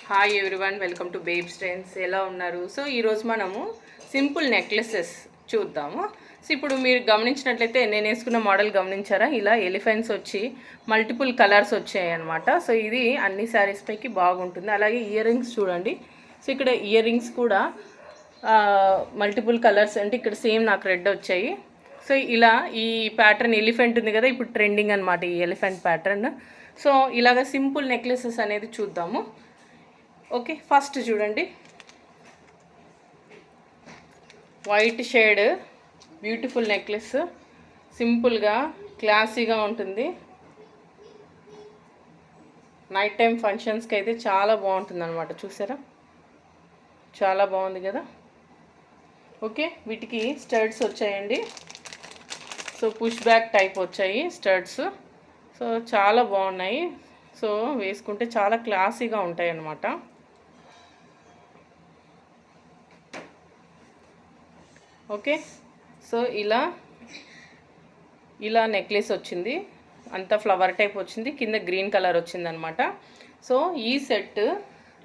Hi everyone, welcome to babes trends. ఎలా ఉన్నారు? So ఈరోజు మనము సింపుల్ నెక్లెసెస్ చూద్దాము. సో ఇప్పుడు మీరు గమనించినట్లయితే నేను వేసుకున్న మోడల్ గమనించారా? ఇలా ఎలిఫెంట్స్ వచ్చి మల్టిపుల్ కలర్స్ వచ్చాయి అనమాట. సో ఇది అన్ని శారీస్ పైకి బాగుంటుంది. అలాగే ఇయర్ రింగ్స్ చూడండి. సో ఇక్కడ ఇయర్ రింగ్స్ కూడా మల్టిపుల్ కలర్స్, అంటే ఇక్కడ సేమ్ నాకు రెడ్ వచ్చాయి. సో ఇలా ఈ ప్యాటర్న్ ఎలిఫెంట్ ఉంది కదా, ఇప్పుడు ట్రెండింగ్ అనమాట ఈ ఎలిఫెంట్ ప్యాటర్న్. సో ఇలాగ సింపుల్ నెక్లెసెస్ అనేది చూద్దాము. ఓకే, ఫస్ట్ చూడండి, వైట్ షేడ్ బ్యూటిఫుల్ నెక్లెస్, సింపుల్గా క్లాసీగా ఉంటుంది. నైట్ టైం ఫంక్షన్స్కి అయితే చాలా బాగుంటుంది అనమాట. చూసారా, చాలా బాగుంది కదా. ఓకే, వీటికి స్టడ్స్ వచ్చాయండి. సో పుష్ బ్యాక్ టైప్ వచ్చాయి స్టడ్స్. సో చాలా బాగున్నాయి. సో వేసుకుంటే చాలా క్లాసీగా ఉంటాయి అన్నమాట. ఓకే, సో ఇలా నెక్లెస్ వచ్చింది, అంతా ఫ్లవర్ టైప్ వచ్చింది, కింద గ్రీన్ కలర్ వచ్చింది అనమాట. సో ఈ సెట్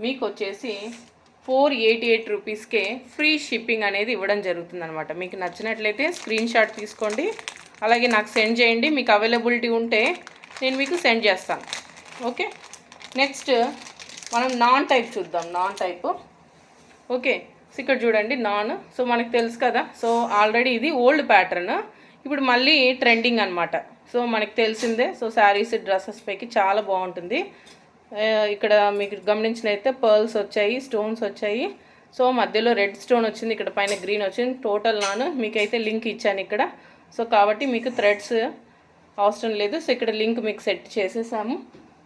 మీకు వచ్చేసి 488 రూపీస్కే ఫ్రీ షిప్పింగ్ అనేది ఇవ్వడం జరుగుతుంది అనమాట. మీకు నచ్చినట్లయితే స్క్రీన్ షాట్ తీసుకోండి, అలాగే నాకు సెండ్ చేయండి. మీకు అవైలబిలిటీ ఉంటే నేను మీకు సెండ్ చేస్తాను. ఓకే, నెక్స్ట్ మనం నాన్ టైప్ చూద్దాం. Non type. ఓకే, సో ఇక్కడ చూడండి నాన్. సో మనకు తెలుసు కదా, సో ఆల్రెడీ ఇది ఓల్డ్ ప్యాటర్న్, ఇప్పుడు మళ్ళీ ట్రెండింగ్ అనమాట. సో మనకు తెలిసిందే. సో శారీస్ డ్రెస్సెస్ పైకి చాలా బాగుంటుంది. ఇక్కడ మీకు గమనించినైతే పర్ల్స్ వచ్చాయి, స్టోన్స్ వచ్చాయి. సో మధ్యలో రెడ్ స్టోన్ వచ్చింది, ఇక్కడ పైన గ్రీన్ వచ్చింది. టోటల్ నాన్ మీకైతే లింక్ ఇచ్చాను ఇక్కడ. సో కాబట్టి మీకు థ్రెడ్స్ అవసరం లేదు. సో ఇక్కడ లింక్ మీకు సెట్ చేసేసాము.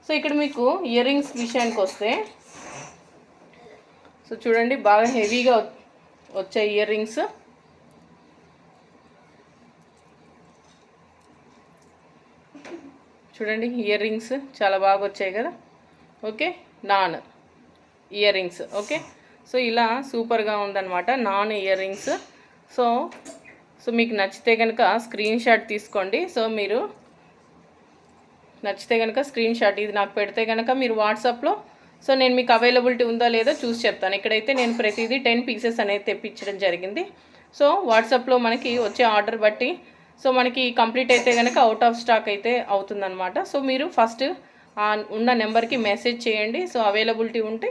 సో ఇక్కడ మీకు ఇయర్ రింగ్స్ విషయానికి వస్తే, సో చూడండి బాగా హెవీగా వచ్చాయి ఇయర్ రింగ్స్. చూడండి ఇయర్ రింగ్స్ చాలా బాగా వచ్చాయి కదా. Okay, non ear rings. Okay, so ఇలా సూపర్గా ఉందన్నమాట నాన్ ఇయర్ రింగ్స్. సో మీకు నచ్చితే కనుక స్క్రీన్ షాట్ తీసుకోండి. సో మీరు నచ్చితే కనుక స్క్రీన్ షాట్ ఇది నాకు పెడితే కనుక మీరు వాట్సాప్లో, సో నేను మీకు అవైలబిలిటీ ఉందో లేదో చూసి చెప్తాను. ఇక్కడైతే నేను ప్రతిదీ 10 పీసెస్ అనేది తెప్పించడం జరిగింది. సో వాట్సాప్లో మనకి వచ్చే ఆర్డర్ బట్టి, సో మనకి కంప్లీట్ అయితే కనుక అవుట్ ఆఫ్ స్టాక్ అయితే అవుతుందన్నమాట. సో మీరు ఫస్ట్ ఉన్న నెంబర్కి మెసేజ్ చేయండి. సో అవైలబిలిటీ ఉంటే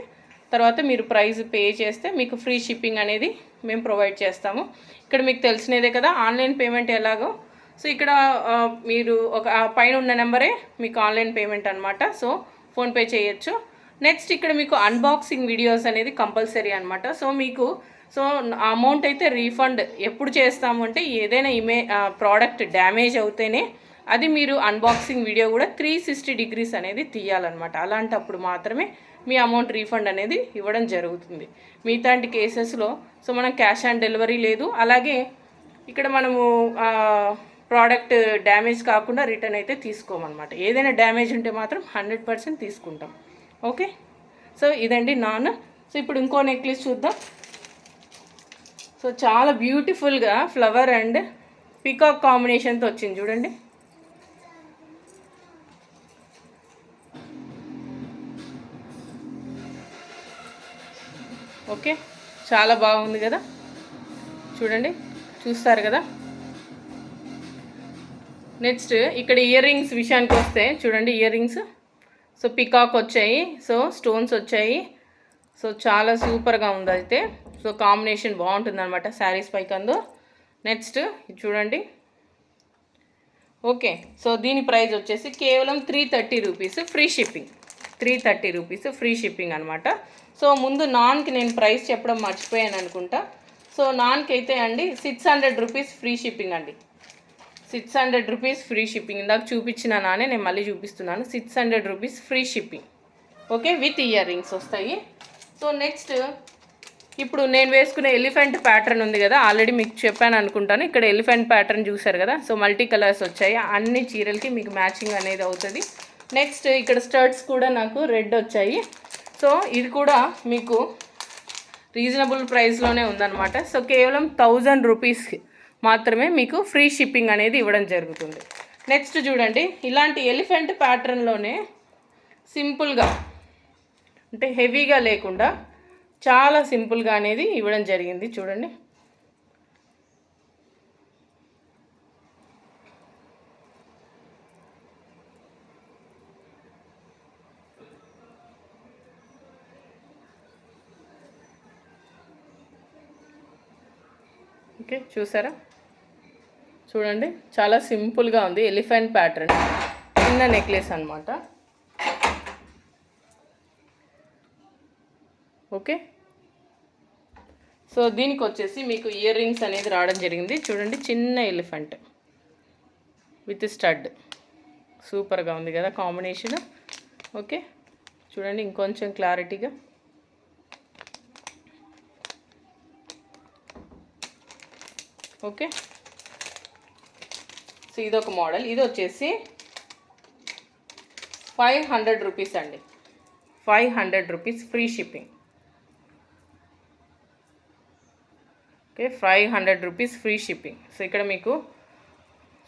తర్వాత మీరు ప్రైస్ పే చేస్తే మీకు ఫ్రీ షిప్పింగ్ అనేది మేము ప్రొవైడ్ చేస్తాము. ఇక్కడ మీకు తెలిసినదే కదా ఆన్లైన్ పేమెంట్ ఎలాగో. సో ఇక్కడ మీరు ఒక పైన ఉన్న నెంబరే మీకు ఆన్లైన్ పేమెంట్ అనమాట. సో ఫోన్పే చేయొచ్చు. నెక్స్ట్ ఇక్కడ మీకు అన్బాక్సింగ్ వీడియోస్ అనేది కంపల్సరీ అనమాట. సో మీకు అమౌంట్ అయితే రీఫండ్ ఎప్పుడు చేస్తాము అంటే, ఏదైనా ప్రోడక్ట్ డ్యామేజ్ అవుతేనే అది మీరు అన్బాక్సింగ్ వీడియో కూడా 360 డిగ్రీస్ అనేది తీయాలన్నమాట. అలాంటప్పుడు మాత్రమే మీ అమౌంట్ రీఫండ్ అనేది ఇవ్వడం జరుగుతుంది. మిగతాంటి కేసెస్లో సో మనం క్యాష్ ఆన్ డెలివరీ లేదు. అలాగే ఇక్కడ మనము ప్రోడక్ట్ డ్యామేజ్ కాకుండా రిటర్న్ అయితే తీసుకోమన్నమాట. ఏదైనా డ్యామేజ్ ఉంటే మాత్రం 100% తీసుకుంటాం. ఓకే, సో ఇదండి నాన్. సో ఇప్పుడు ఇంకో నెక్లెస్ చూద్దాం. సో చాలా బ్యూటిఫుల్గా ఫ్లవర్ అండ్ పీకాక్ కాంబినేషన్తో వచ్చింది చూడండి. ఓకే, చాలా బాగుంది కదా. చూడండి, చూస్తారు కదా. నెక్స్ట్ ఇక్కడ ఇయర్ రింగ్స్ విషయానికి వస్తే చూడండి, ఇయర్ రింగ్స్ సో పికాక్ వచ్చాయి, సో స్టోన్స్ వచ్చాయి. సో చాలా సూపర్గా ఉంది అయితే. సో కాంబినేషన్ బాగుంటుంది అనమాట శారీస్ పైకి అందు. నెక్స్ట్ చూడండి. ఓకే, సో దీని ప్రైస్ వచ్చేసి కేవలం 330 rupees free shipping. 330 rupees free shipping అనమాట. సో ముందు నాన్కి నేను ప్రైస్ చెప్పడం మర్చిపోయాను అనుకుంటా. సో నాన్కి అయితే అండి 600 రూపీస్ ఫ్రీ షిప్పింగ్ అండి. 600 రూపీస్ ఫ్రీ షిప్పింగ్. ఇందాక చూపించిన నానే నేను మళ్ళీ చూపిస్తున్నాను. 600 rupees free shipping. Okay, with ear rings వస్తాయి. సో నెక్స్ట్ ఇప్పుడు నేను వేసుకునే ఎలిఫెంట్ ప్యాటర్న్ ఉంది కదా, ఆల్రెడీ మీకు చెప్పాను అనుకుంటాను. ఇక్కడ ఎలిఫెంట్ ప్యాటర్న్ చూసారు కదా. సో మల్టీ కలర్స్ వచ్చాయి, అన్ని చీరలకి మీకు మ్యాచింగ్ అనేది అవుతుంది. నెక్స్ట్ ఇక్కడ స్టర్ట్స్ కూడా నాకు రెడ్ వచ్చాయి. సో ఇది కూడా మీకు రీజనబుల్ ప్రైస్లోనే ఉందన్నమాట. సో కేవలం 1000 రూపీస్ మాత్రమే మీకు ఫ్రీ షిప్పింగ్ అనేది ఇవ్వడం జరుగుతుంది. నెక్స్ట్ చూడండి, ఇలాంటి ఎలిఫెంట్ ప్యాటర్న్లోనే సింపుల్గా అంటే హెవీగా లేకుండా చాలా సింపుల్గా అనేది ఇవ్వడం జరిగింది. చూడండి, ఓకే చూసారా, చూడండి చాలా సింపుల్గా ఉంది. ఎలిఫెంట్ ప్యాటర్న్ చిన్న నెక్లెస్ అనమాట. ఓకే, సో దీనికి వచ్చేసి మీకు ఇయర్ రింగ్స్ అనేది రావడం జరిగింది. చూడండి, చిన్న ఎలిఫెంట్ విత్ స్టడ్, సూపర్గా ఉంది కదా కాంబినేషన్. ఓకే చూడండి ఇంకొంచెం క్లారిటీగా. ఓకే, సో ఇదొక మోడల్. ఇది వచ్చేసి 500 రూపీస్ అండి. 500 rupees free shipping. Okay, 500 rupees free shipping. So ఇక్కడ మీకు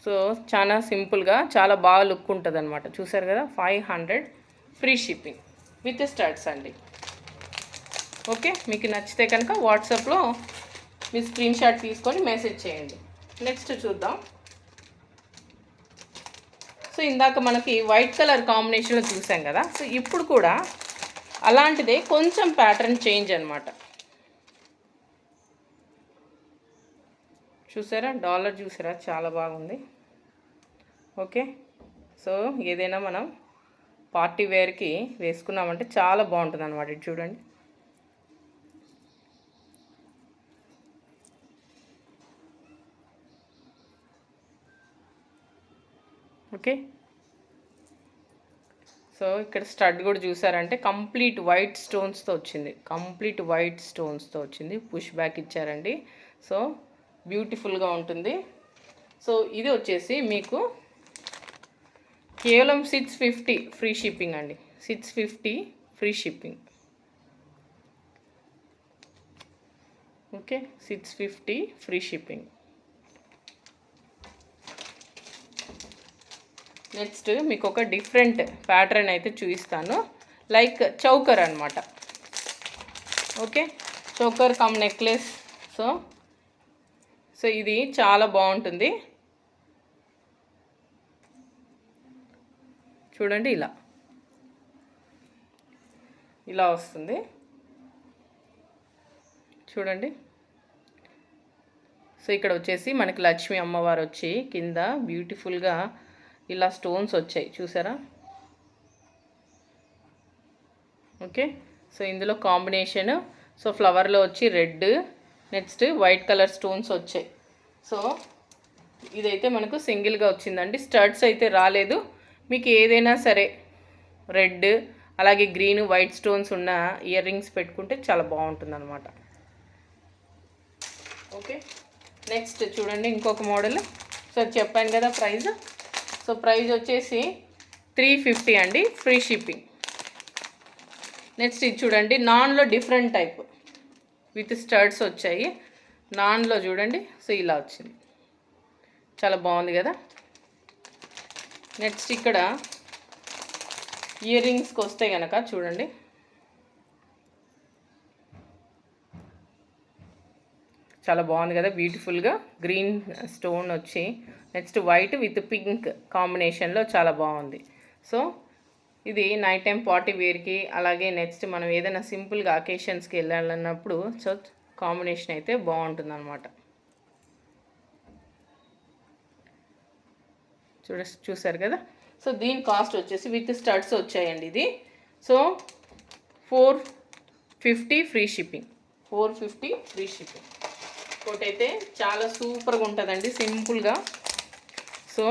సో చాలా సింపుల్గా చాలా బాగా లుక్ ఉంటుంది అనమాట. చూసారు కదా, 500 ఫ్రీ షిప్పింగ్ విత్ స్టడ్స్ అండి. ఓకే, మీకు నచ్చితే కనుక వాట్సాప్లో మీ స్క్రీన్ షాట్ తీసుకొని మెసేజ్ చేయండి. నెక్స్ట్ చూద్దాం. సో ఇందాక మనకి వైట్ కలర్ కాంబినేషన్లో చూసాం కదా, సో ఇప్పుడు కూడా అలాంటిదే కొంచెం ప్యాటర్న్ చేంజ్ అనమాట. చూసారా, డాలర్ చూసారా, చాలా బాగుంది. ఓకే, సో ఏదైనా మనం పార్టీ వేర్కి వేసుకున్నామంటే చాలా బాగుంటుంది అనమాట. ఇది చూడండి, ఓకే. సో ఇక్కడ స్టడ్ కూడా చూసారంటే కంప్లీట్ వైట్ స్టోన్స్తో వచ్చింది. కంప్లీట్ వైట్ స్టోన్స్తో వచ్చింది. పుష్ బ్యాక్ ఇచ్చారండి. సో బ్యూటిఫుల్గా ఉంటుంది. సో ఇది వచ్చేసి మీకు కేవలం 650 ఫ్రీ షిప్పింగ్ అండి. 650 free shipping. Okay, 650 free shipping. Next మీకు ఒక డిఫరెంట్ ప్యాటర్న్ అయితే చూపిస్తాను. లైక్ చౌకర్ అనమాట. Okay, choker come necklace. So ఇది చాలా బాగుంటుంది. చూడండి, ఇలా వస్తుంది. చూడండి, సో ఇక్కడ వచ్చేసి మనకి లక్ష్మీ అమ్మవారు వచ్చి కింద బ్యూటిఫుల్గా ఇలా స్టోన్స్ వచ్చాయి. చూసారా, ఓకే. సో ఇందులో కాంబినేషన్ సో ఫ్లవర్లో వచ్చి red, next white colour stones వచ్చాయి. సో ఇదైతే మనకు సింగిల్గా వచ్చిందండి. స్టడ్స్ అయితే రాలేదు. మీకు ఏదైనా సరే రెడ్ అలాగే గ్రీన్ వైట్ స్టోన్స్ ఉన్న ఇయర్ రింగ్స్ పెట్టుకుంటే చాలా బాగుంటుంది అనమాట. ఓకే, నెక్స్ట్ చూడండి ఇంకొక మోడల్. సో చెప్పాను కదా ప్రైస్. సో ప్రైస్ వచ్చేసి 350 అండి, ఫ్రీ షిప్పింగ్. నెక్స్ట్ ఇది చూడండి, నాన్లో డిఫరెంట్ టైప్ విత్ స్టడ్స్ వచ్చాయి. నాన్లో చూడండి, సో ఇలా వచ్చింది, చాలా బాగుంది కదా. నెక్స్ట్ ఇక్కడ ఇయర్ రింగ్స్కి వస్తే కనుక చూడండి, చాలా బాగుంది కదా, బ్యూటిఫుల్గా గ్రీన్ స్టోన్ వచ్చి నెక్స్ట్ వైట్ విత్ పింక్ కాంబినేషన్లో చాలా బాగుంది. సో ఇది నైట్ టైం పార్టీ వేర్కి అలాగే నెక్స్ట్ మనం ఏదైనా సింపుల్గా అకేషన్స్కి వెళ్ళాలన్నప్పుడు సో కాంబినేషన్ అయితే బాగుంటుంది అనమాట. చూసారు కదా. సో దీని కాస్ట్ వచ్చేసి విత్ స్టడ్స్ వచ్చాయండి ఇది. So 450 free shipping. 450 free shipping. ఇంకోటైతే చాలా సూపర్గా ఉంటుందండి, సింపుల్గా. సో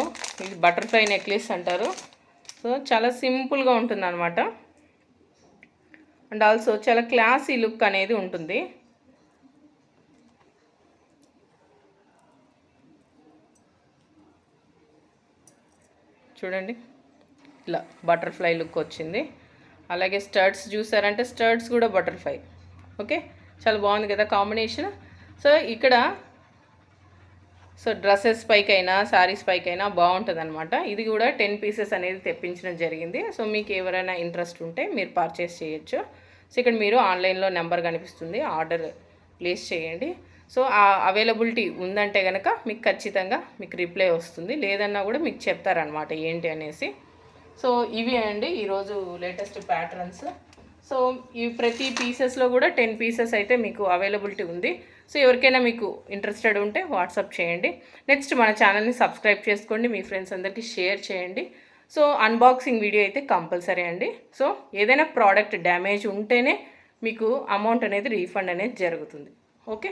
ఇది బటర్ఫ్లై నెక్లెస్ అంటారు. సో చాలా సింపుల్గా ఉంటుంది అనమాట. అండ్ ఆల్సో చాలా క్లాసీ లుక్ అనేది ఉంటుంది. చూడండి, ఇలా బటర్ఫ్లై లుక్ వచ్చింది. అలాగే స్టడ్స్ చూసారంటే స్టడ్స్ కూడా బటర్ఫ్లై. ఓకే, చాలా బాగుంది కదా కాంబినేషన్. సో ఇక్కడ సో డ్రెస్సెస్ పైకైనా శారీస్ పైకైనా బాగుంటుంది అనమాట. ఇది కూడా 10 పీసెస్ అనేది తెప్పించడం జరిగింది. సో మీకు ఎవరైనా ఇంట్రెస్ట్ ఉంటే మీరు పర్చేస్ చేయొచ్చు. సో ఇక్కడ మీరు ఆన్లైన్లో నెంబర్ కనిపిస్తుంది, ఆర్డర్ ప్లేస్ చేయండి. సో ఆ అవైలబిలిటీ ఉందంటే కనుక మీకు ఖచ్చితంగా మీకు రిప్లై వస్తుంది, లేదన్నా కూడా మీకు చెప్తారనమాట ఏంటి అనేసి. సో ఇవి అండి ఈరోజు లేటెస్ట్ ప్యాటర్న్స్. సో ఈ ప్రతి పీసెస్లో కూడా 10 పీసెస్ అయితే మీకు అవైలబిలిటీ ఉంది. సో ఎవరికైనా మీకు ఇంట్రెస్టెడ్ ఉంటే వాట్సాప్ చేయండి. నెక్స్ట్ మన ఛానల్ని సబ్స్క్రైబ్ చేసుకోండి, మీ ఫ్రెండ్స్ అందరికీ షేర్ చేయండి. సో అన్బాక్సింగ్ వీడియో అయితే కంపల్సరీ అండి. సో ఏదైనా ప్రోడక్ట్ డ్యామేజ్ ఉంటేనే మీకు అమౌంట్ అనేది రీఫండ్ అనేది జరుగుతుంది. Okay,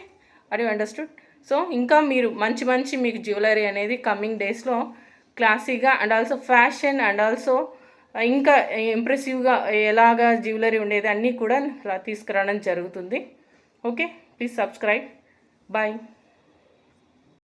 are you understood? So ఇంకా మీరు మంచి మంచి మీకు జ్యువెలరీ అనేది కమింగ్ డేస్లో క్లాసీగా and also fashion and also ఇంకా ఇంప్రెసివ్గా ఎలాగా జ్యువెలరీ ఉండేది అన్నీ కూడా తీసుకురావడం జరుగుతుంది. Okay, please subscribe. బాయ్.